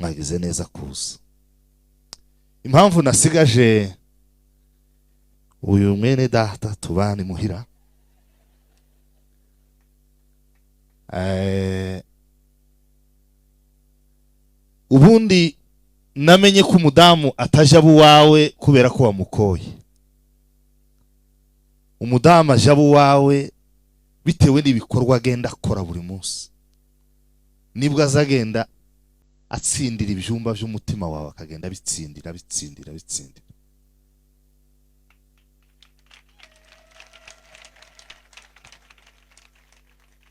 mwagize neza kuza. Impamvu nasigaje uyu mwene data tubani muhira, ubundi namenye ko umudamu ataja buwawe kubera ko wamukoye. Umudamu aja buwawe bitewe n'ibikorwa agenda akora buri munsi. Nibwo azagenda atsindira ibyumba by'umutima wawe, akagenda bitsindira.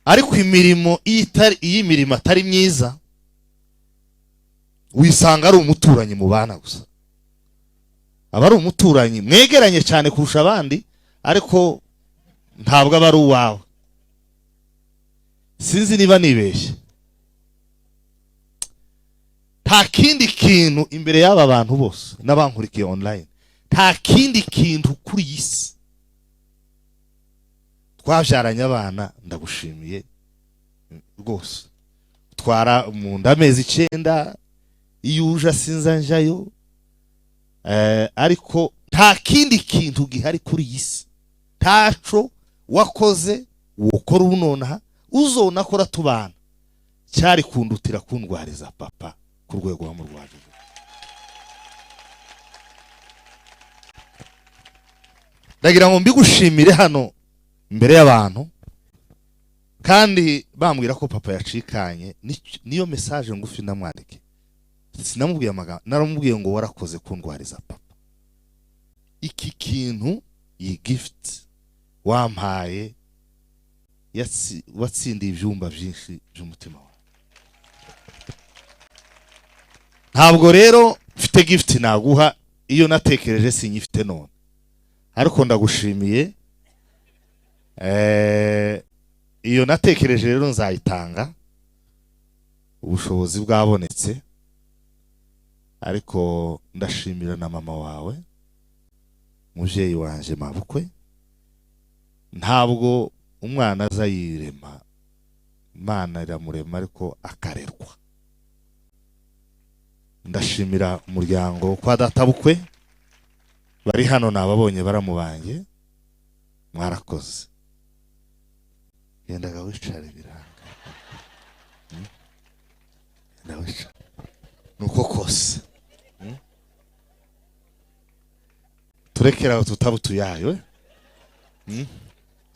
Ariko imirimo imirimo atari myiza wisanga ari umuturanyi mu bana gusa. Aba ari umuturanyi mwegeranye cyane kurusha abandi, ariko ntabwo aba ari uwawe. Sinzi niba nibeshye. Nta kindi kintu imbere y'aba bantu bose n'abankurikiye online, nta kindi kintu kuri isi. Twabyaranye abana, ndagushimiye rwose. Twara mu ndamezi 9, iyo uje asinza njayo, ariko nta kindi kintu gihari kuri isi, ntaco wakoze wokora unonaha uzonakora tubana cyari kundutira kundwariza papa ku rwego wa murwaje. Ndagira ngo mbigushimire hano imbere y'abantu, kandi bambwira ko papa yacikanye. Niyo message ngufi namwandike, sinamubwiye amagambo, naramubwiye ngo warakoze kundwariza papa. Iki kintu iyi gift wampaye watsindiye ibyumba byinshi by'umutima wawe. Ntabwo rero mfite gift naguha iyo natekereje sinyifite none, ariko ndagushimiye. Iyo natekereje rero nzayitanga, ubushobozi bwabonetse. Ariko ndashimira na mama wawe, muvyeyi wanje mabukwe. Ntabwo umwana azayirema, Imana iramurema ariko akarerwa. Ndashimira umuryango kwa data bukwe bari hano, nababonye baramubanye, mwarakoze. Yendaga wicare biranga, ndawica nuko kose. Turekera tutabutuyayo,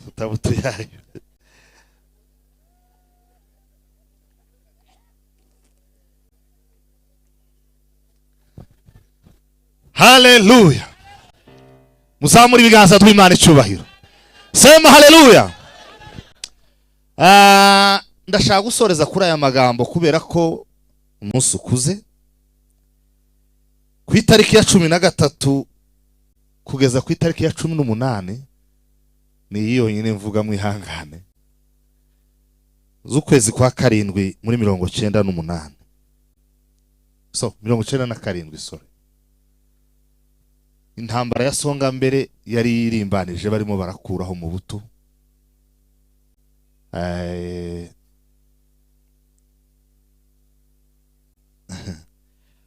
tutabutuyayo. Haleluya. Muzamuri ibiganza tw'Imana icyubahiro. Sema haleluya. Ndashaka gusoreza kuri aya magambo kubera ko umunsi ukuze. Ku itariki ya 13 kugeza ku itariki ya 18 ni yonyine mvuga mwihangane z'ukwezi kwa 7 muri 98. So 97, sorry. Intambara ya Songa mbere yari irimbanije barimo barakuraho mu buto.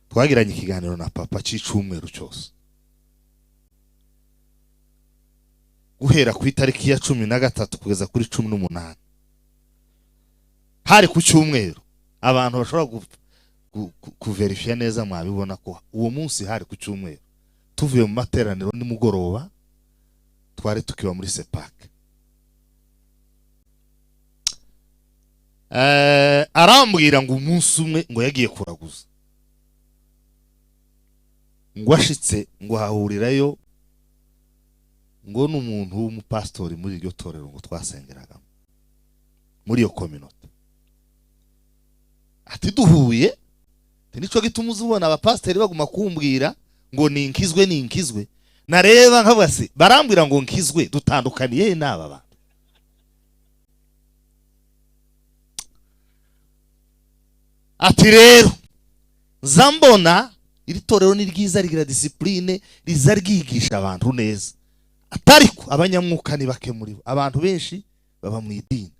Twagiranye ikiganiro na papa cy'icumweru cyose, guhera ku itariki ya 13 kugeza kuri 18. Hari ku cyumweru. Abantu bashobora kuverifya neza, mwabibona ko uwo munsi hari ku cyumweru. Tuvuye mu materaniro nimugoroba, twari tukiba muri Sepak. Arambwira ngo umunsi umwe ngo yagiye kuraguza, ngo ashitse ngo hahurirayo ngo n'umuntu w'umupastori muri iryo torero ngo twasengeragamo muri iyo community. Ati duhuye, nico gituma uzubona abapastori baguma kumbwira ngo ninkizwe. Nareba nkavuga se barambwira ngo nkizwe, dutandukaniye n'aba bantu. Ati rero zambona iri torero ni ryiza, rigira discipline, riza ryigisha abantu neza. Atariko abanyamwuka ni bake muri bo, abantu benshi baba mu idini.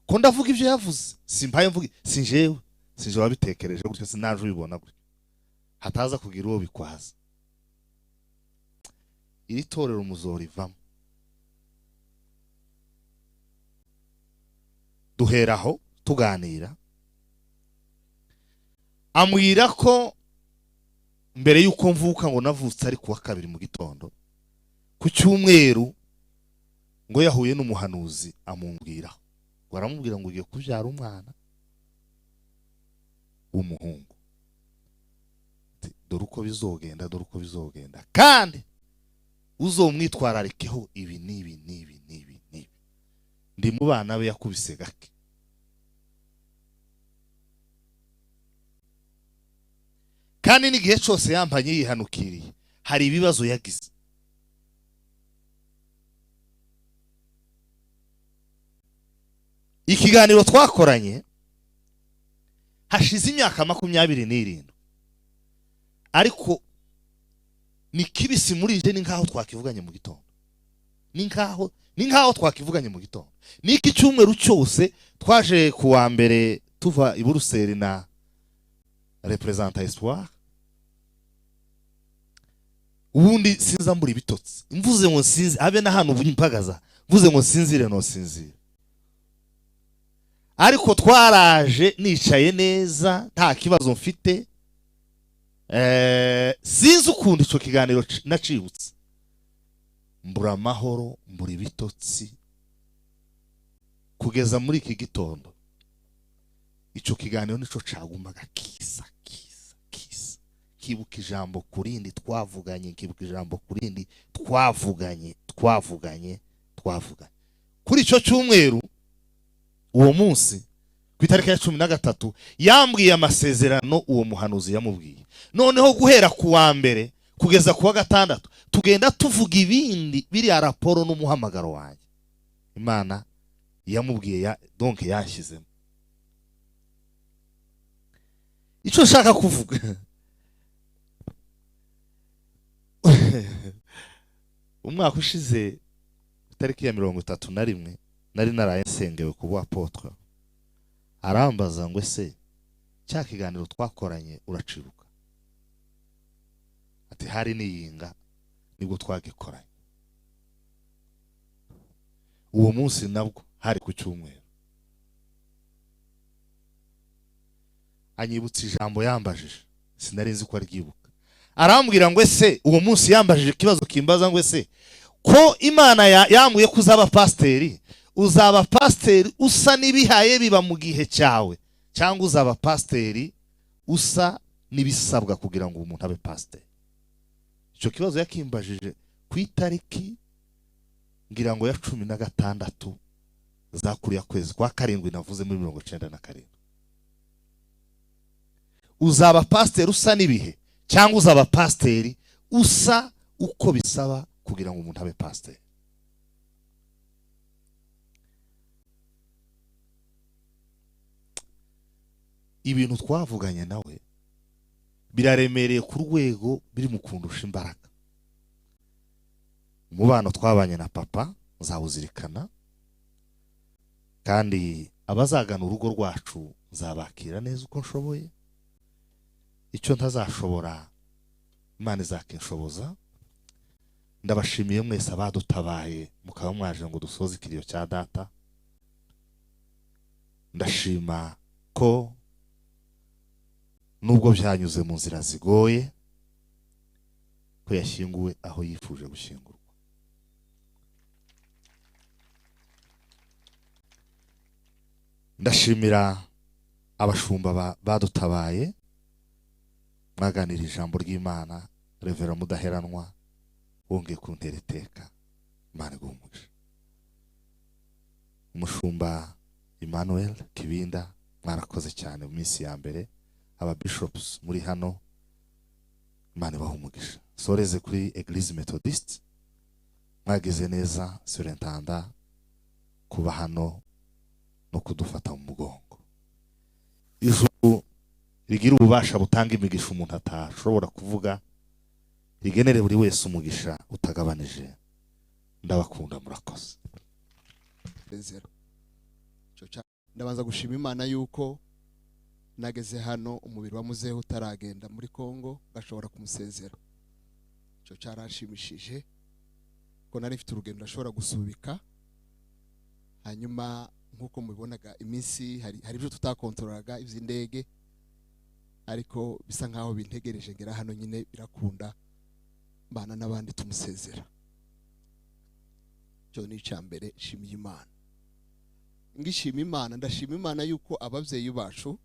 Ko ndavuga ivyo yavuze, simpaye mvuga, sinjewe sije wabitekereje gutyo, sinaje ubibona gutyo, hataza kugira uwo bikwaza. Iri torero muzorivamo. Duheraho tuganira, ambwira ko mbere yuko mvuka ngo navutse ari kuwa kabiri mu gitondo, ku cyumweru ngo yahuye n'umuhanuzi amumbwiraho, baramubwira ngo ugiye kubyara umwana w'umuhungu, dore uko bizogenda, dore uko bizogenda, kandi uzomwitwararikeho ibi n'ibi n'ibi n'ibi n'ibi. Ndi mu bana be yakubise gake. Kandi n'igihe cyose yampanye yihanukiriye hari ibibazo yagize. Ikiganiro twakoranye hashize imyaka 27, ariko ni kibisi muri nje, ni nkaho twakivuganye mu gitondo, ni nkaho twakivuganye mu gitondo. Niki cyumweru cyose twaje kuwa mbere tuva i Buruseli na representa Espoir, ubundi sinza mbura ibitotsi, mvuze ngo sinzi abe na hano bumpagaza, mvuze ngo sinzire no sinzire. Ariko twaraje nicaye neza nta kibazo mfite, sinzi ukundi ico kiganiro nacibutse, mbura amahoro, mbura ibitotsi, kugeza muri iki gitondo. Ico kiganiro nico cagumaga kisa kibuka ijambo kurindi twavuganye, kibuka ijambo kurindi twavuganye. Kuri ico cyumweru uwo munsi ku itariki ya 13 yambwiye amasezerano uwo muhanuzi yamubwiye. Noneho guhera ku wa mbere kugeza ku wa gatandatu tugenda tuvuga ibindi biri ya raporo n'umuhamagaro wanjye Imana yamubwiye, donc yashyizemo. Ico nshaka kuvuga, umwaka ushize itariki ya 31 nari naraye nsengewe ku bw'apotre, arambaza ngo ese cya kiganiro twakoranye uracibuka? Ati hari niyinga nibwo twagikoranye. Uwo munsi nabwo hari ku cyumweru. Anyibutse ijambo yambajije, sinari nzi ko aryibuka. Arambwira ngo ese uwo munsi yambajije ikibazo kimbaza ngo ese ko Imana yambuye kuzaba pasteri, uzaba pasteri usa nibihaye biba mu gihe cyawe, cyangwa uzaba pasteri usa nibisabwa kugira ngo umuntu abe pasteri? Icyo kibazo yakimbajije ku itariki ngira ngo ya 16 zakuriya kwezi kwa karindwi, navuze muri 97. Uzaba pasteri usa nibihe cyangwa uzaba pasteri usa uko bisaba kugira ngo umuntu abe pasteri? Ibintu twavuganye nawe biraremereye ku rwego biri mu kundusha imbaraga. Umubano twabanye na papa nzawuzirikana, kandi abazagana urugo rwacu nzabakira neza uko nshoboye. Icyo ntazashobora Imana izakinshoboza. Ndabashimiye mwese abadutabaye mukaba mwaje ngo dusoze ikiriyo cya data. Ndashima ko nubwo byanyuze mu nzira zigoye ko yashyinguwe aho yifuje gushyingurwa. Ndashimira abashumba badutabaye, mwaganira ijambo ry'Imana, Revera Mudaheranwa wongeye kuntera iteka, Imana igumuje. Umushumba Emmanuel Kibinda mwarakoze cyane mu minsi ya mbere. Aba bishops muri hano, Imana ibahumugisha. Soreze kuri Eglise Methodist, mwagize neza surintanda kuba hano no kudufata mu mugongo. Ijuru rigira ububasha butanga imigisha umuntu atashobora kuvuga, rigenere buri wese umugisha utagabanije. Ndabakunda, murakoze. Ndabanza gushima Imana yuko nageze hano umubiri wa muzehe utaragenda muri Kongo gashobora kumusezera. Cyo cyarashimishije ko nari mfite urugendo ashobora gusubika. Hanyuma nkuko mubibonaga iminsi hari ibyo tutakontroraga ivy'indege, ariko bisa nkaho bintegereje ngera hano nyine birakunda bana n'abandi tumusezera. Cyo ni cyambere shimiye Imana. Ngishima Imana, ndashima Imana yuko abavyeyi bacu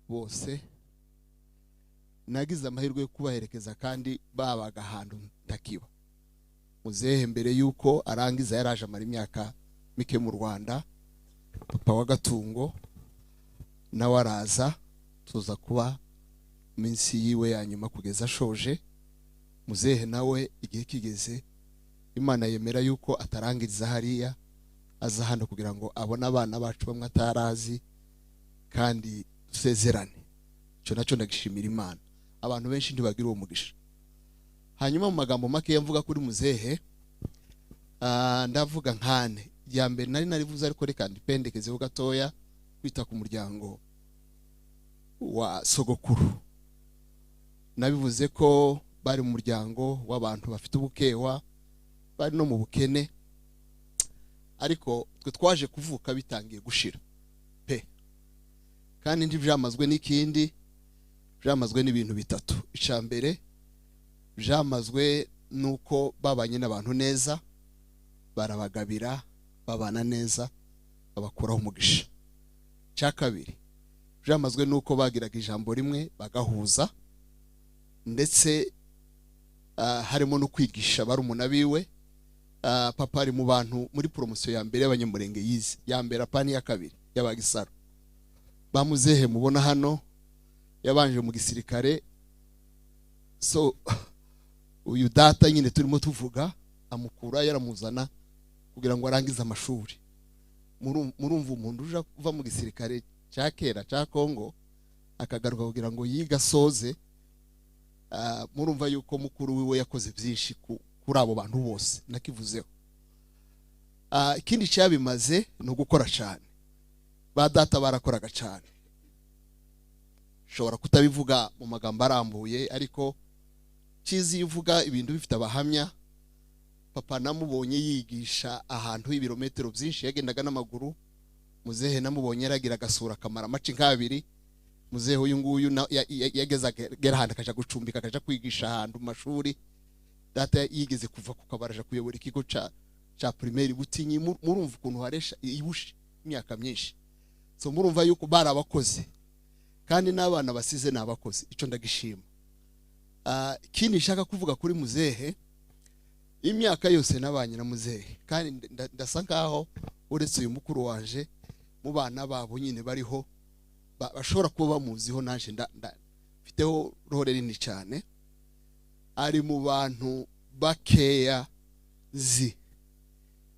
bose nagize amahirwe yo kubaherekeza kandi babaga ahantu ntakiba. Muzehe mbere yuko arangiza yaraje amara imyaka mike mu Rwanda, papa wa Gatungo nawe araza tuza kuba minsi yiwe ya nyuma kugeza ashoje. Muzehe nawe igihe kigeze Imana yemera yuko atarangiriza hariya, aza hano kugira ngo abone abana bacu bamwe atarazi kandi dusezerane. Cyo nacyo ndagishimira Imana. Abantu benshi ntibagira uwo mugisha. Hanyuma mu magambo make mvuga kuri muzehe, ndavuga nkane. Ya mbere nari narivuze ariko reka ndipendekezeho gatoya kwita ku muryango wa sogokuru. Nabivuze ko bari mu muryango w'abantu bafite ubukewa, bari no mu bukene, ariko twe twaje kuvuka bitangiye gushira pe. Kandi ntibyamazwe n'ikindi, byamazwe n'ibintu bitatu. Icambere byamazwe nuko babanye n'abantu neza, barabagabira, babana neza, babakuraho umugisha. Cya kabiri byamazwe nuko bagiraga ijambo rimwe bagahuza, ndetse harimo no kwigisha barumuna biwe. Papa ari mu bantu muri promotion ya mbere y'abanyamurenge yize, ya mbere apani ya kabiri y'abagisaro. Bamuzehe mubona hano yabanje mu gisirikare, so uyu data nyine turimo tuvuga amukura yaramuzana kugira ngo arangize amashuri. Murumva umuntu uja kuva mu gisirikare cya kera cya Kongo akagaruka kugira ngo yiga soze. Murumva yuko mukuru wiwe yakoze byinshi kuri abo bantu bose nakivuzeho. Ikindi cyabimaze no gukora cyane. Ba data barakoraga cyane. Shobora kutabivuga mu magambo arambuye, ariko kizi yuvuga ibintu bifite abahamya. Papa namubonye yigisha ahantu ibirometero byinshi, yagendaga n'amaguru. Muzehe namubonye yaragira gasura kamara maci nk'abiri. Muzehe uyu nguyu yageza gera handa kaja gucumbika, kaja kwigisha ahantu mu mashuri. Data yigeze kuva kukabaraja kuyobora ikigo cha primaire Butinyi. Murumva ukuntu haresha ibushe imyaka myinshi. So murumva yuko barabakoze kandi n'abana basize n'abakoze. Ico ndagishima. Kindi nshaka kuvuga kuri muzehe, imyaka yose nabanye na muzehe, kandi ndasa nkaho uretse uyu mukuru wanje mu bana babo nyine bariho bashobora kuba bamuziho, nanje mfiteho roho rinini cyane. Ari mu bantu bakeya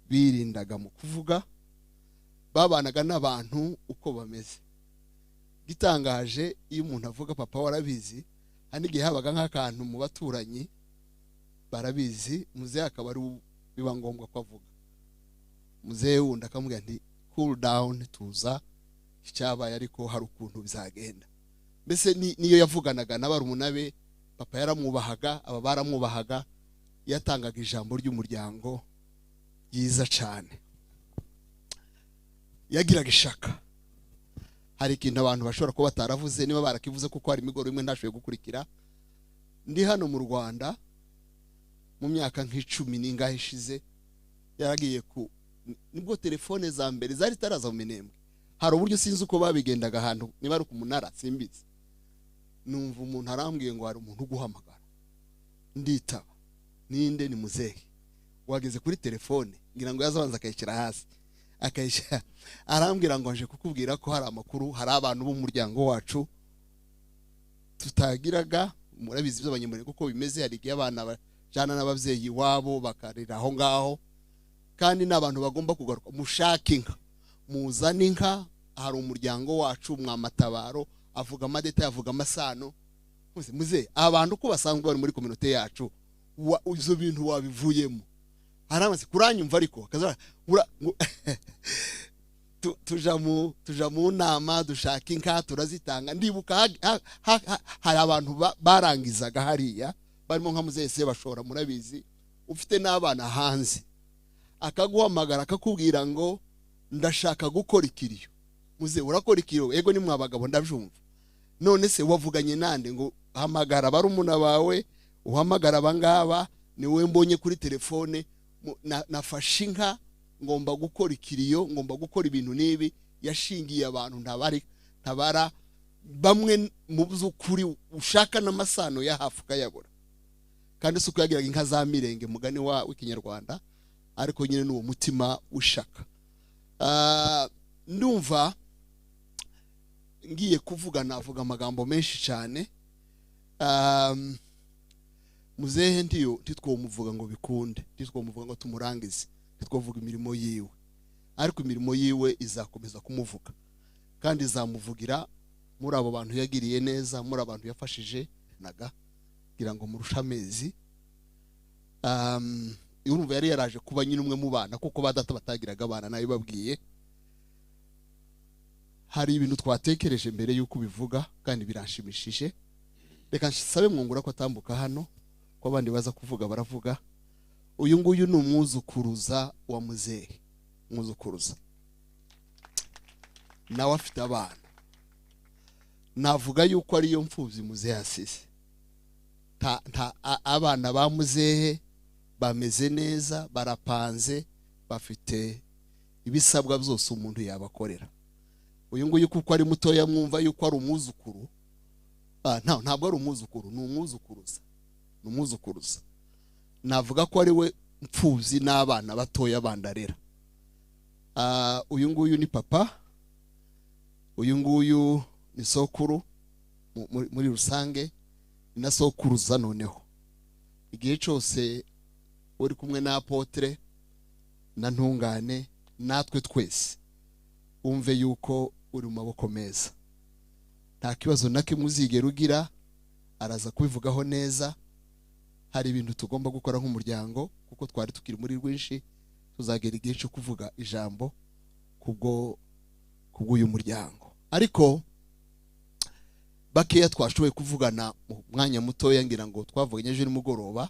birindaga mu kuvuga, babanaga n'abantu uko bameze. Gitangaje iyo umuntu avuga papa warabizi, hanige habaga nk'akantu mu baturanyi barabizi, muzehe akaba ari biba ngombwa ko avuga. Muzehe wundi akamubwira nti cool down, tuza icyabaye ariko hari ukuntu bizagenda. Mbese niyo yavuganaga n'abarumuna be, papa yaramwubahaga, aba baramwubahaga, yatangaga ijambo ry'umuryango yiza cyane. Yagiraga ishaka. Hari ikintu abantu bashobora kuba bataravuze, niba barakivuze kuko hari imigoro imwe ntashoboye gukurikira. Ndi hano mu Rwanda mu myaka nk'icumi n'ingahe ishize, yaragiye nibwo telefone za mbere zari taraza mu Minembwe. Hari uburyo sinzi uko babigendaga ahantu, niba ari ku munara simbizi. Numva umuntu arambwiye ngo hari umuntu uguhamagara. Nditaba. Ninde? Ni muzehe. Wageze kuri telefone, ngira ngo yazabanza akayishyira hasi. Akayishyira. Arambwira ngo nje kukubwira ko hari amakuru, hari abantu bo mu muryango wacu tutagiraga. Murabizi by'abanyamurenge kuko bimeze, hari igihe abana bajana n'abavyeyi wabo bakarira aho ngaho, kandi n'abantu bagomba kugaruka. Mushaka inka, muzana inka, hari umuryango wacu Mwamatabaro, avuga amadeta, yavuga amasano. Muze abantu uko basanzwe bari muri community yacu, izo bintu wabivuyemo. Haramaze kuranyumva ariko tuja mu nama dushaka inka turazitanga. Ndibuka hari abantu barangizaga hariya barimo nka muzese bashora, murabizi, ufite n'abana hanze, akaguhamagara akakubwira ngo ndashaka gukora ikiriyo. Muze urakora ikiriyo? Ego ni mwabagabo ndabyumva. None se wavuganye nande? Ngo hamagara barumuna bawe, uhamagara abangaba, niwe mbonye kuri telefone, nafashe inka, ngomba gukora ikiriyo, ngomba gukora ibintu nibi. Yashingiye abantu ntabara bamwe mu by'ukuri ushaka n'amasano ya hafu kayabura, kandi suko yagiraga inka za mirenge mugani w'ikinyarwanda, ariko nyine n'uwo mutima ushaka. Ndumva ngiye kuvuga, navuga amagambo menshi cyane. Muzehe ndiyo titwomuvuga ngo bikunde, titwomuvuga ngo tumurangize, titwovuga imirimo yiwe, ariko imirimo yiwe izakomeza kumuvuga kandi izamuvugira muri abo bantu yagiriye neza, muri abantu yafashije naga kugira ngo murusha amezi. Urumva yari yaraje kuba nyine umwe mu bana, kuko badata batagiraga abana nayo babwiye. Hari ibintu twatekereje mbere yuko bivuga kandi biranshimishije. Reka nsabe mwungura ko atambuka hano, ko abandi baza kuvuga baravuga. Uyu nguyu ni umwuzukuruza wa muzehe, umwuzukuruza nawe afite abana. Navuga yuko ariyo mfubyi muzehe asize. Abana ba muzehe bameze neza, barapanze, bafite ibisabwa byose umuntu yabakorera. Uyu nguyu kuko ari mutoya mwumva yuko ari umwuzukuru. Ntabwo ari umwuzukuru, ni umwuzukuruza, ni umwuzukuruza. Navuga ko ari we mfubyi n'abana batoya bandarera. Uyu nguyu ni papa, uyu nguyu ni sokuru muri rusange, ni na sokuruza. Noneho igihe cyose uri kumwe na apotre na ntungane, natwe twese umve yuko uri mu maboko meza, nta kibazo na kimwe uzigera ugira. Araza kubivugaho neza. Hari ibintu tugomba gukora nk'umuryango, kuko twari tukiri muri rwinshi, tuzagera igihe cyo kuvuga ijambo kubw'uyu muryango. Ariko bakeya twashoboye kuvugana mu mwanya mutoya, ngira ngo twavuganye ejo nimugoroba,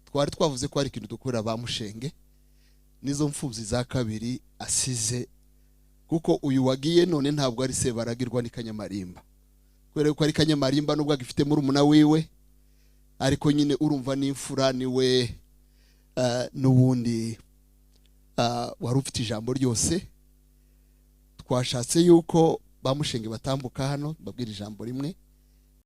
twari twavuze ko hari ikintu dukorera ba Mushenge nizo mfubyi za kabiri asize, kuko uyu wagiye none ntabwo ari Sebaragirwa, ni Kanyamarimba. Kubera ko ari Kanyamarimba nubwo agifite muri umuna wiwe, ariko nyine urumva n'imfura niwe n'ubundi wari ufite ijambo ryose. Twashatse yuko ba Mushenge batambuka hano babwira ijambo rimwe,